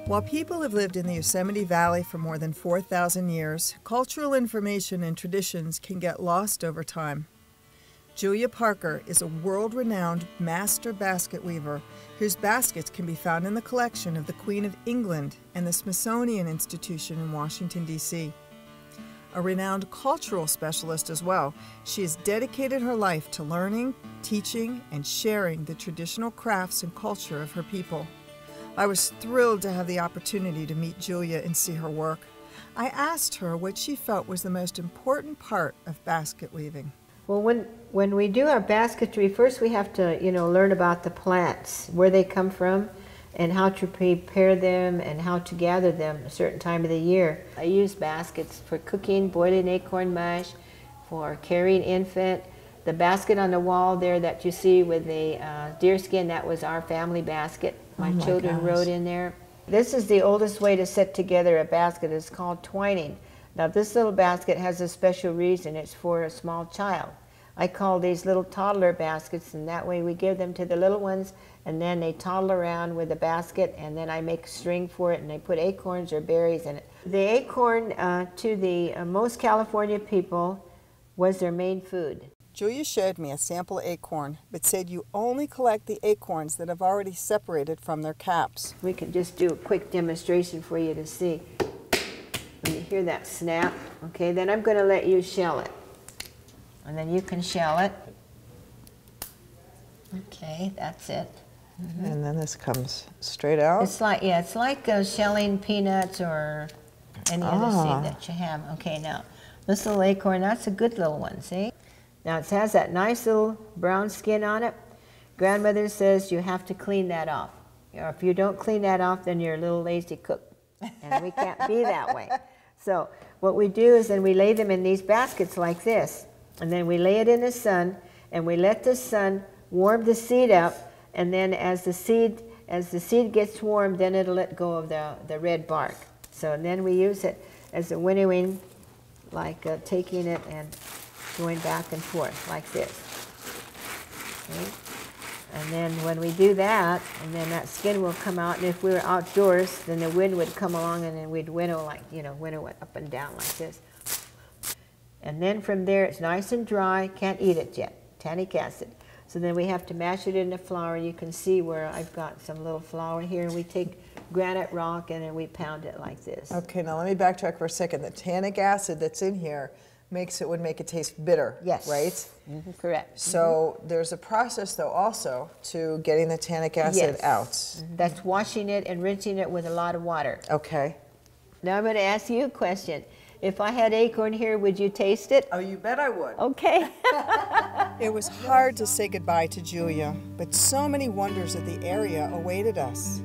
While people have lived in the Yosemite Valley for more than 4,000 years, cultural information and traditions can get lost over time. Julia Parker is a world-renowned master basket weaver whose baskets can be found in the collection of the Queen of England and the Smithsonian Institution in Washington, D.C. A renowned cultural specialist as well, she has dedicated her life to learning, teaching, and sharing the traditional crafts and culture of her people. I was thrilled to have the opportunity to meet Julia and see her work. I asked her what she felt was the most important part of basket weaving. Well, when we do our basketry, first we have to, learn about the plants, where they come from, and how to prepare them and how to gather them a certain time of the year. I use baskets for cooking, boiling acorn mush, for carrying infant. The basket on the wall there that you see with the deerskin, that was our family basket. My children rode in there. This is the oldest way to set together a basket. It's called twining. Now this little basket has a special reason. It's for a small child. I call these little toddler baskets, and that way we give them to the little ones, and then they toddle around with the basket, and then I make a string for it, and I put acorns or berries in it. The acorn to the most California people was their main food. Julia showed me a sample acorn, but said you only collect the acorns that have already separated from their caps. We can just do a quick demonstration for you to see. When you hear that snap, okay, then I'm going to let you shell it. And then you can shell it. Okay, that's it. Mm-hmm. And then this comes straight out? It's like, it's like shelling peanuts or any other seed that you have. Okay, now, this little acorn, that's a good little one, see? Now it has that nice little brown skin on it. Grandmother says you have to clean that off. Or if you don't clean that off, then you're a little lazy cook. And we can't be that way. So what we do is then we lay them in these baskets like this. And then we lay it in the sun, and we let the sun warm the seed up. And then as the seed gets warm, then it'll let go of the red bark. So then we use it as a winnowing, like taking it and going back and forth like this. Okay? And then when we do that, and then that skin will come out, and if we were outdoors, then the wind would come along and then we'd winnow like, winnow it up and down like this. And then from there, it's nice and dry, can't eat it yet, tannic acid. So then we have to mash it in the flour. You can see where I've got some little flour here, and we take granite rock and then we pound it like this. Okay, now let me backtrack for a second. The tannic acid that's in here would make it taste bitter, yes, right? Mm-hmm, correct. So there's a process though also to getting the tannic acid out. Mm-hmm. That's washing it and rinsing it with a lot of water. Okay. Now I'm going to ask you a question. If I had acorn here, would you taste it? Oh, you bet I would. Okay. It was hard to say goodbye to Julia, but so many wonders of the area awaited us.